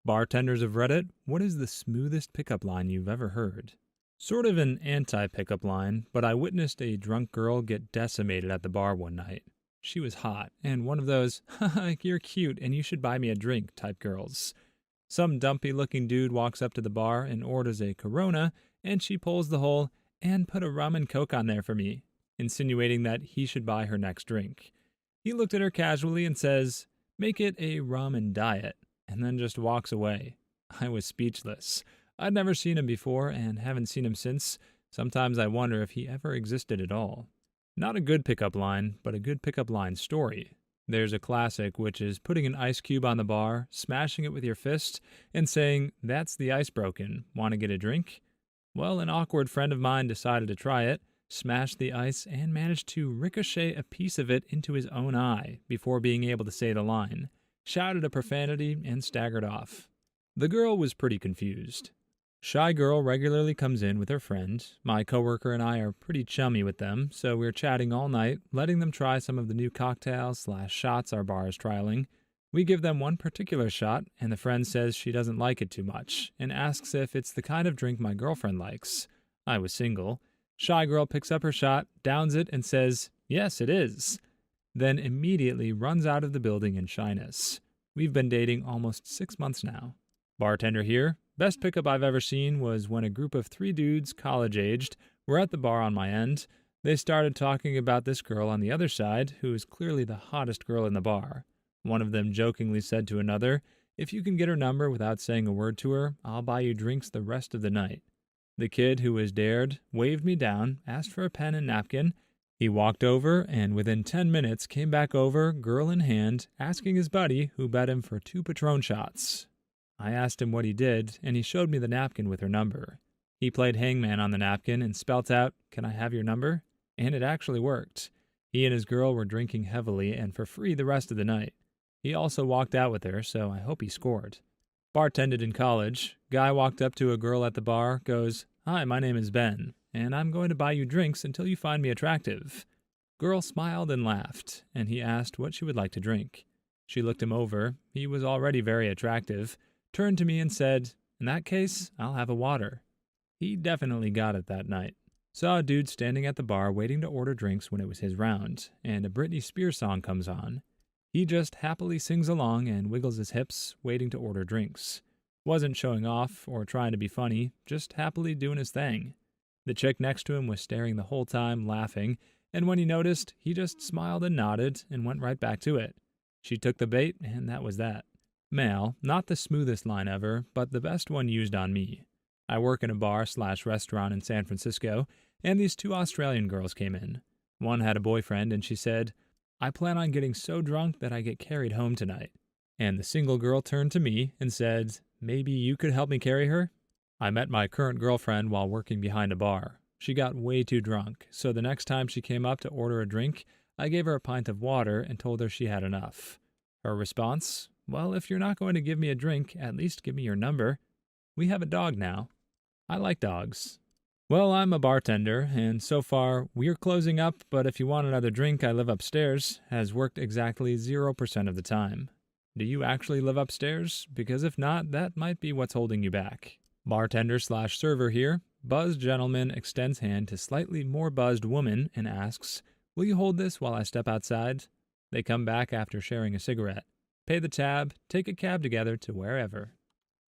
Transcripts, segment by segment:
Bartenders of Reddit, what is the smoothest pickup line you've ever heard? Sort of an anti-pickup line, but I witnessed a drunk girl get decimated at the bar one night. She was hot, and one of those, haha, you're cute and you should buy me a drink type girls. Some dumpy looking dude walks up to the bar and orders a Corona, and she pulls the whole, and put a rum and coke on there for me, insinuating that he should buy her next drink. He looked at her casually and says, make it a rum and diet, and then just walks away. I was speechless. I'd never seen him before and haven't seen him since. Sometimes I wonder if he ever existed at all. Not a good pickup line, but a good pickup line story. There's a classic, which is putting an ice cube on the bar, smashing it with your fist, and saying, that's the ice broken. Want to get a drink? Well, an awkward friend of mine decided to try it, smashed the ice, and managed to ricochet a piece of it into his own eye before being able to say the line, shouted a profanity, and staggered off. The girl was pretty confused. Shy girl regularly comes in with her friend. My coworker and I are pretty chummy with them, so we're chatting all night, letting them try some of the new cocktails/shots our bar is trialing. We give them one particular shot, and the friend says she doesn't like it too much, and asks if it's the kind of drink my girlfriend likes. I was single. Shy girl picks up her shot, downs it, and says, yes, it is. Then immediately runs out of the building in shyness. We've been dating almost 6 months now. Bartender here. Best pickup I've ever seen was when a group of 3 dudes, college-aged, were at the bar on my end. They started talking about this girl on the other side, who is clearly the hottest girl in the bar. One of them jokingly said to another, if you can get her number without saying a word to her, I'll buy you drinks the rest of the night. The kid who was dared waved me down, asked for a pen and napkin. He walked over, and within 10 minutes came back over, girl in hand, asking his buddy, who bet him for 2 Patron shots. I asked him what he did, and he showed me the napkin with her number. He played hangman on the napkin and spelt out, can I have your number? And it actually worked. He and his girl were drinking heavily and for free the rest of the night. He also walked out with her, so I hope he scored. Bartended in college. Guy walked up to a girl at the bar, goes, hi, my name is Ben, and I'm going to buy you drinks until you find me attractive. Girl smiled and laughed, and he asked what she would like to drink. She looked him over. He was already very attractive. Turned to me and said, in that case, I'll have a water. He definitely got it that night. Saw a dude standing at the bar waiting to order drinks when it was his round, and a Britney Spears song comes on. He just happily sings along and wiggles his hips, waiting to order drinks. Wasn't showing off or trying to be funny, just happily doing his thing. The chick next to him was staring the whole time, laughing, and when he noticed, he just smiled and nodded and went right back to it. She took the bait, and that was that. Male, not the smoothest line ever, but the best one used on me. I work in a bar/restaurant in San Francisco, and these 2 Australian girls came in. One had a boyfriend, and she said, I plan on getting so drunk that I get carried home tonight. And the single girl turned to me and said, maybe you could help me carry her? I met my current girlfriend while working behind a bar. She got way too drunk, so the next time she came up to order a drink, I gave her a pint of water and told her she had enough. Her response? Well, if you're not going to give me a drink, at least give me your number. We have a dog now. I like dogs. Well, I'm a bartender, and so far, we're closing up, but if you want another drink, I live upstairs, has worked exactly 0% of the time. Do you actually live upstairs? Because if not, that might be what's holding you back. Bartender/server here. Buzzed gentleman extends hand to slightly more buzzed woman and asks, will you hold this while I step outside? They come back after sharing a cigarette. Pay the tab, take a cab together to wherever.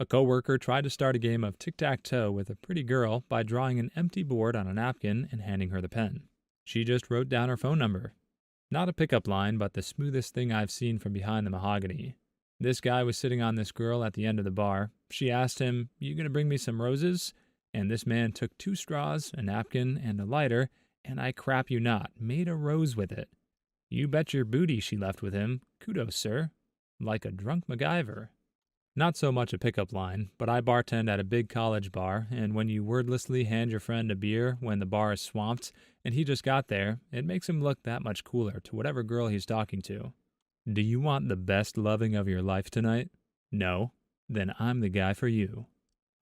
A coworker tried to start a game of tic-tac-toe with a pretty girl by drawing an empty board on a napkin and handing her the pen. She just wrote down her phone number. Not a pickup line, but the smoothest thing I've seen from behind the mahogany. This guy was sitting on this girl at the end of the bar. She asked him, you gonna bring me some roses? And this man took 2 straws, a napkin, and a lighter, and I crap you not, made a rose with it. You bet your booty she left with him. Kudos, sir. Like a drunk MacGyver. Not so much a pickup line, but I bartend at a big college bar, and when you wordlessly hand your friend a beer when the bar is swamped and he just got there, it makes him look that much cooler to whatever girl he's talking to. Do you want the best loving of your life tonight? No? Then I'm the guy for you.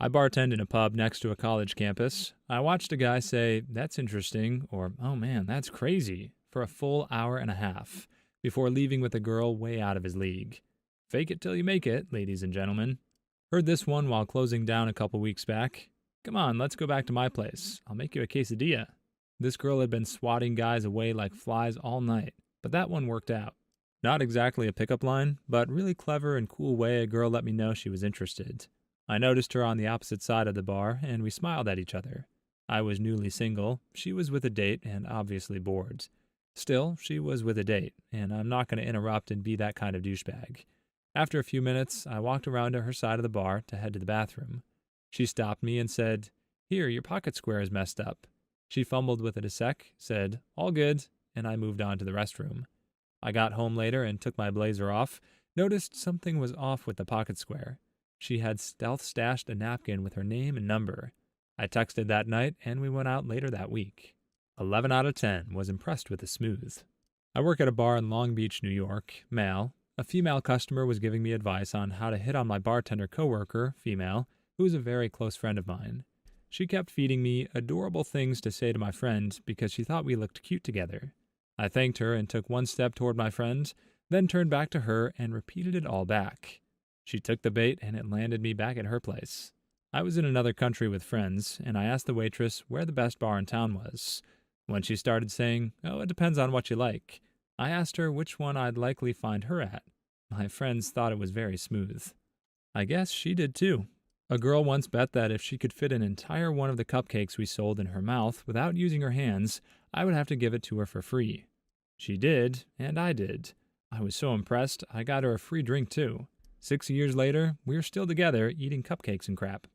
I bartend in a pub next to a college campus. I watched a guy say, that's interesting, or oh man, that's crazy, for a full hour and a half, before leaving with a girl way out of his league. Fake it till you make it, ladies and gentlemen. Heard this one while closing down a couple weeks back. Come on, let's go back to my place. I'll make you a quesadilla. This girl had been swatting guys away like flies all night, but that one worked out. Not exactly a pickup line, but really clever and cool way a girl let me know she was interested. I noticed her on the opposite side of the bar, and we smiled at each other. I was newly single, she was with a date and obviously bored. Still, she was with a date, and I'm not going to interrupt and be that kind of douchebag. After a few minutes, I walked around to her side of the bar to head to the bathroom. She stopped me and said, "Here, your pocket square is messed up." She fumbled with it a sec, said, "All good," and I moved on to the restroom. I got home later and took my blazer off, noticed something was off with the pocket square. She had stealth stashed a napkin with her name and number. I texted that night, and we went out later that week. 11 out of 10 was impressed with the smooth. I work at a bar in Long Beach, New York, male. A female customer was giving me advice on how to hit on my bartender coworker, female, who is a very close friend of mine. She kept feeding me adorable things to say to my friend because she thought we looked cute together. I thanked her and took one step toward my friend, then turned back to her and repeated it all back. She took the bait and it landed me back at her place. I was in another country with friends, and I asked the waitress where the best bar in town was. When she started saying, "Oh, it depends on what you like," I asked her which one I'd likely find her at. My friends thought it was very smooth. I guess she did too. A girl once bet that if she could fit an entire one of the cupcakes we sold in her mouth without using her hands, I would have to give it to her for free. She did, and I did. I was so impressed, I got her a free drink too. 6 years later, we're still together eating cupcakes and crap.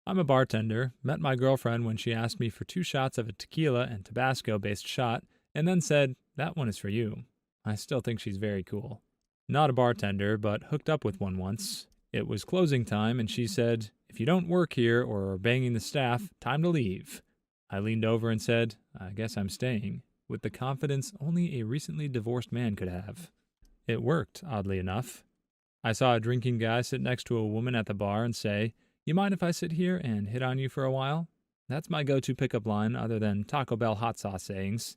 I'm a bartender, met my girlfriend when she asked me for 2 shots of a tequila and Tabasco-based shot, and then said, "That one is for you." I still think she's very cool. Not a bartender, but hooked up with one once. It was closing time, and she said, "If you don't work here or are banging the staff, time to leave." I leaned over and said, "I guess I'm staying," with the confidence only a recently divorced man could have. It worked, oddly enough. I saw a drinking guy sit next to a woman at the bar and say, "You mind if I sit here and hit on you for a while?" That's my go-to pickup line other than Taco Bell hot sauce sayings.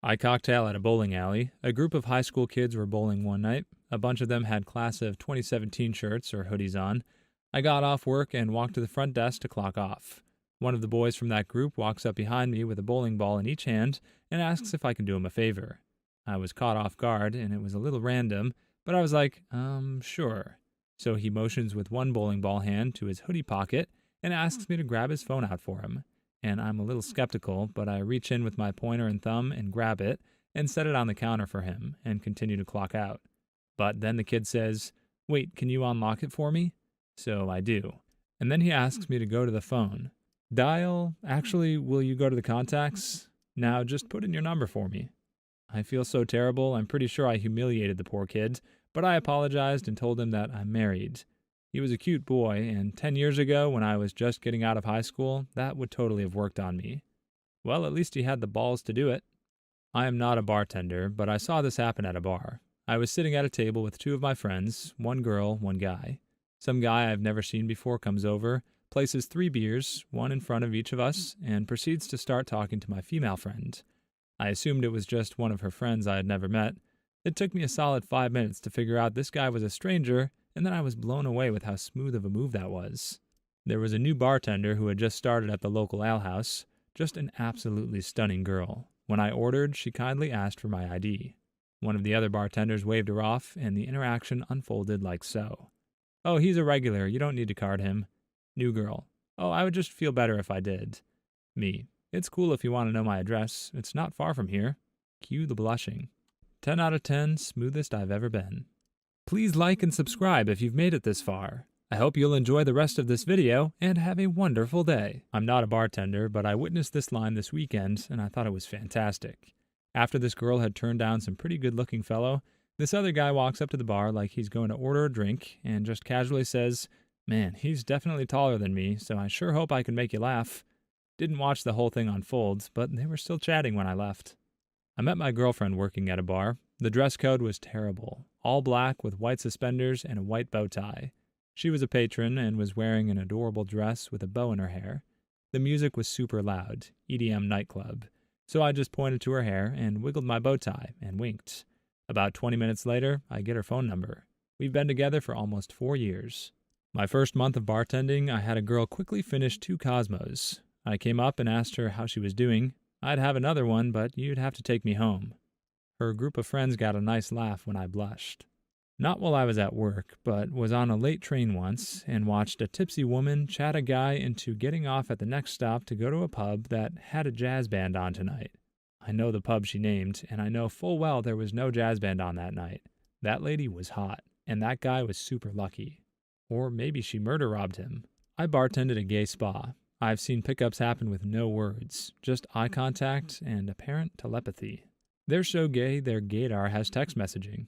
I cocktail at a bowling alley. A group of high school kids were bowling one night. A bunch of them had class of 2017 shirts or hoodies on. I got off work and walked to the front desk to clock off. One of the boys from that group walks up behind me with a bowling ball in each hand and asks if I can do him a favor. I was caught off guard and it was a little random, but I was like, sure. So he motions with one bowling ball hand to his hoodie pocket and asks me to grab his phone out for him. And I'm a little skeptical, but I reach in with my pointer and thumb and grab it and set it on the counter for him and continue to clock out. But then the kid says, "Wait, can you unlock it for me?" So I do. And then he asks me to go to the phone. Actually, will you go to the contacts? Now just put in your number for me. I feel so terrible, I'm pretty sure I humiliated the poor kid, but I apologized and told him that I'm married. He was a cute boy, and 10 years ago, when I was just getting out of high school, that would totally have worked on me. Well, at least he had the balls to do it. I am not a bartender, but I saw this happen at a bar. I was sitting at a table with 2 of my friends, one girl, one guy. Some guy I've never seen before comes over, places 3 beers, one in front of each of us, and proceeds to start talking to my female friend. I assumed it was just one of her friends I had never met. It took me a solid 5 minutes to figure out this guy was a stranger, and then I was blown away with how smooth of a move that was. There was a new bartender who had just started at the local alehouse, just an absolutely stunning girl. When I ordered, she kindly asked for my ID. One of the other bartenders waved her off, and the interaction unfolded like so. "Oh, he's a regular, you don't need to card him." New girl. "Oh, I would just feel better if I did." Me. "It's cool if you want to know my address, it's not far from here." Cue the blushing. 10 out of 10, smoothest I've ever been. Please like and subscribe if you've made it this far. I hope you'll enjoy the rest of this video and have a wonderful day. I'm not a bartender, but I witnessed this line this weekend and I thought it was fantastic. After this girl had turned down some pretty good-looking fellow, this other guy walks up to the bar like he's going to order a drink and just casually says, "Man, he's definitely taller than me, so I sure hope I can make you laugh." Didn't watch the whole thing unfold, but they were still chatting when I left. I met my girlfriend working at a bar. The dress code was terrible. All black with white suspenders and a white bow tie. She was a patron and was wearing an adorable dress with a bow in her hair. The music was super loud, EDM nightclub. So I just pointed to her hair and wiggled my bow tie and winked. About 20 minutes later, I get her phone number. We've been together for almost 4 years. My first month of bartending, I had a girl quickly finish 2 Cosmos. I came up and asked her how she was doing. I'd have another one, but you'd have to take me home. Her group of friends got a nice laugh when I blushed. Not while I was at work, but was on a late train once and watched a tipsy woman chat a guy into getting off at the next stop to go to a pub that had a jazz band on tonight. I know the pub she named, and I know full well there was no jazz band on that night. That lady was hot, and that guy was super lucky. Or maybe she murder robbed him. I bartended a gay spa. I've seen pickups happen with no words, just eye contact and apparent telepathy. They're so gay their gaydar has text messaging.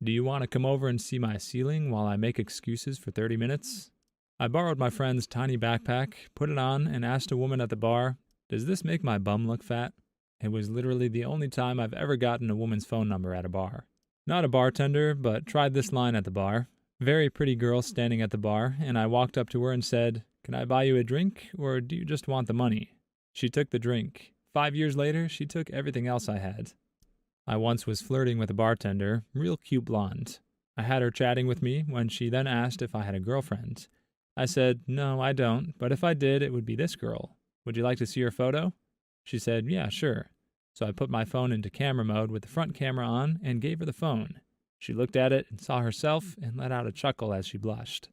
Do you want to come over and see my ceiling while I make excuses for 30 minutes? I borrowed my friend's tiny backpack, put it on, and asked a woman at the bar, "Does this make my bum look fat?" It was literally the only time I've ever gotten a woman's phone number at a bar. Not a bartender, but tried this line at the bar. Very pretty girl standing at the bar, and I walked up to her and said, "Can I buy you a drink, or do you just want the money?" She took the drink. 5 years later, she took everything else I had. I once was flirting with a bartender, real cute blonde. I had her chatting with me when she then asked if I had a girlfriend. I said, "No, I don't, but if I did, it would be this girl. Would you like to see her photo?" She said, "Yeah, sure." So I put my phone into camera mode with the front camera on and gave her the phone. She looked at it and saw herself and let out a chuckle as she blushed.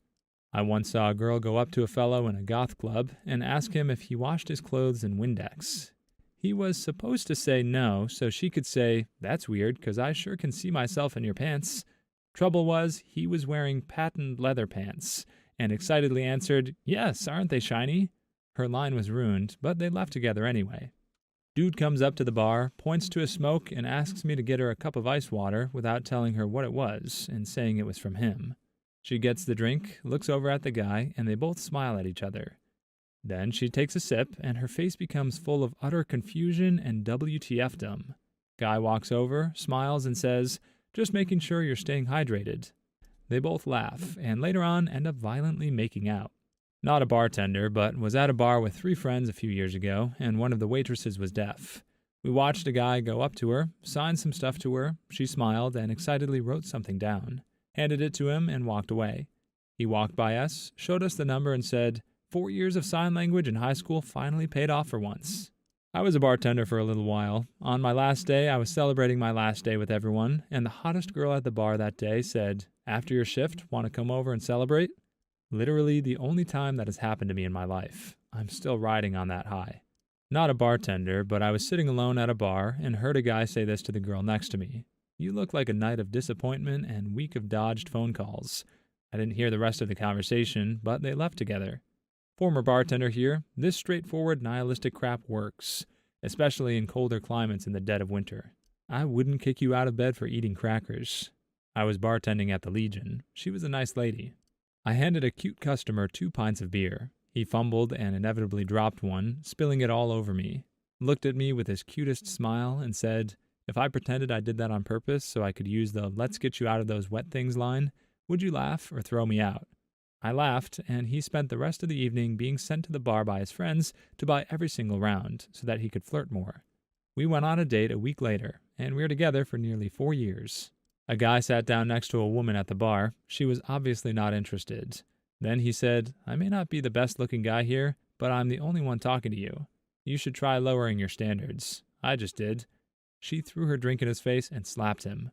I once saw a girl go up to a fellow in a goth club and ask him if he washed his clothes in Windex. He was supposed to say no, so she could say, "That's weird, 'cause I sure can see myself in your pants." Trouble was, he was wearing patent leather pants, and excitedly answered, "Yes, aren't they shiny?" Her line was ruined, but they left together anyway. Dude comes up to the bar, points to a smoke, and asks me to get her a cup of ice water without telling her what it was and saying it was from him. She gets the drink, looks over at the guy, and they both smile at each other. Then she takes a sip, and her face becomes full of utter confusion and WTFdom. Guy walks over, smiles, and says, "Just making sure you're staying hydrated." They both laugh, and later on end up violently making out. Not a bartender, but was at a bar with 3 friends a few years ago, and one of the waitresses was deaf. We watched a guy go up to her, signed some stuff to her, she smiled, and excitedly wrote something down, handed it to him, and walked away. He walked by us, showed us the number, and said, 4 years of sign language in high school finally paid off for once. I was a bartender for a little while. On my last day, I was celebrating my last day with everyone, and the hottest girl at the bar that day said, "After your shift, want to come over and celebrate?" Literally the only time that has happened to me in my life. I'm still riding on that high. Not a bartender, but I was sitting alone at a bar and heard a guy say this to the girl next to me. "You look like a night of disappointment and week of dodged phone calls." I didn't hear the rest of the conversation, but they left together. Former bartender here, this straightforward nihilistic crap works, especially in colder climates in the dead of winter. I wouldn't kick you out of bed for eating crackers. I was bartending at the Legion. She was a nice lady. I handed a cute customer 2 pints of beer. He fumbled and inevitably dropped one, spilling it all over me. Looked at me with his cutest smile and said, "If I pretended I did that on purpose so I could use the 'let's get you out of those wet things' line, would you laugh or throw me out?" I laughed, and he spent the rest of the evening being sent to the bar by his friends to buy every single round so that he could flirt more. We went on a date a week later, and we were together for nearly 4 years. A guy sat down next to a woman at the bar. She was obviously not interested. Then he said, "I may not be the best-looking guy here, but I'm the only one talking to you. You should try lowering your standards." I just did. She threw her drink in his face and slapped him.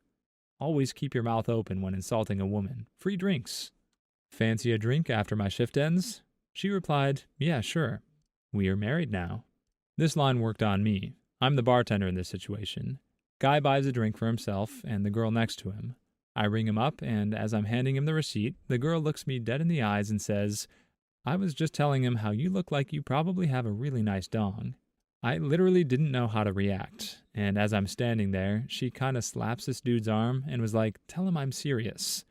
Always keep your mouth open when insulting a woman. Free drinks. "Fancy a drink after my shift ends?" She replied, "Yeah, sure." We are married now. This line worked on me. I'm the bartender in this situation. Guy buys a drink for himself and the girl next to him. I ring him up, and as I'm handing him the receipt, the girl looks me dead in the eyes and says, "I was just telling him how you look like you probably have a really nice dong." I literally didn't know how to react, and as I'm standing there, she kinda slaps this dude's arm and was like, "Tell him I'm serious."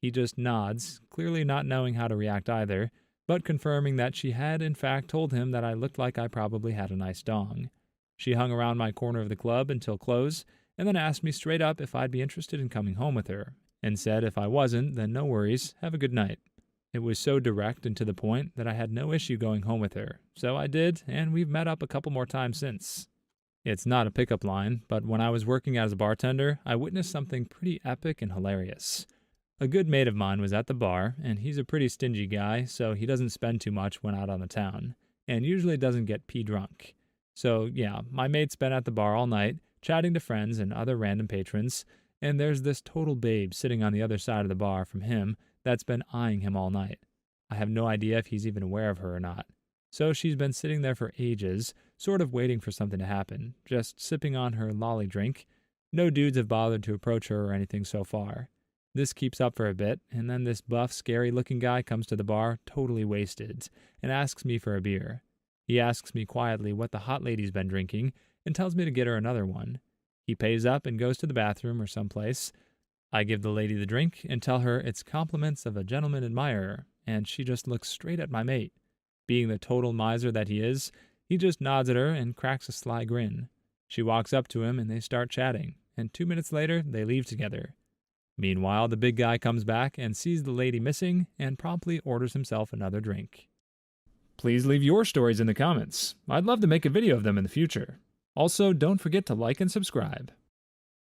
He just nods, clearly not knowing how to react either, but confirming that she had in fact told him that I looked like I probably had a nice dong. She hung around my corner of the club until close, and then asked me straight up if I'd be interested in coming home with her, and said if I wasn't, then no worries, have a good night. It was so direct and to the point that I had no issue going home with her, so I did, and we've met up a couple more times since. It's not a pickup line, but when I was working as a bartender, I witnessed something pretty epic and hilarious. A good mate of mine was at the bar, and he's a pretty stingy guy, so he doesn't spend too much when out on the town, and usually doesn't get pee drunk. So, yeah, my mate's been at the bar all night, chatting to friends and other random patrons, and there's this total babe sitting on the other side of the bar from him that's been eyeing him all night. I have no idea if he's even aware of her or not. So she's been sitting there for ages, sort of waiting for something to happen, just sipping on her lolly drink. No dudes have bothered to approach her or anything so far. This keeps up for a bit, and then this buff, scary-looking guy comes to the bar, totally wasted, and asks me for a beer. He asks me quietly what the hot lady's been drinking, and tells me to get her another one. He pays up and goes to the bathroom or someplace. I give the lady the drink and tell her it's compliments of a gentleman admirer, and she just looks straight at my mate. Being the total miser that he is, he just nods at her and cracks a sly grin. She walks up to him and they start chatting, and 2 minutes later, they leave together. Meanwhile, the big guy comes back and sees the lady missing and promptly orders himself another drink. Please leave your stories in the comments. I'd love to make a video of them in the future. Also, don't forget to like and subscribe.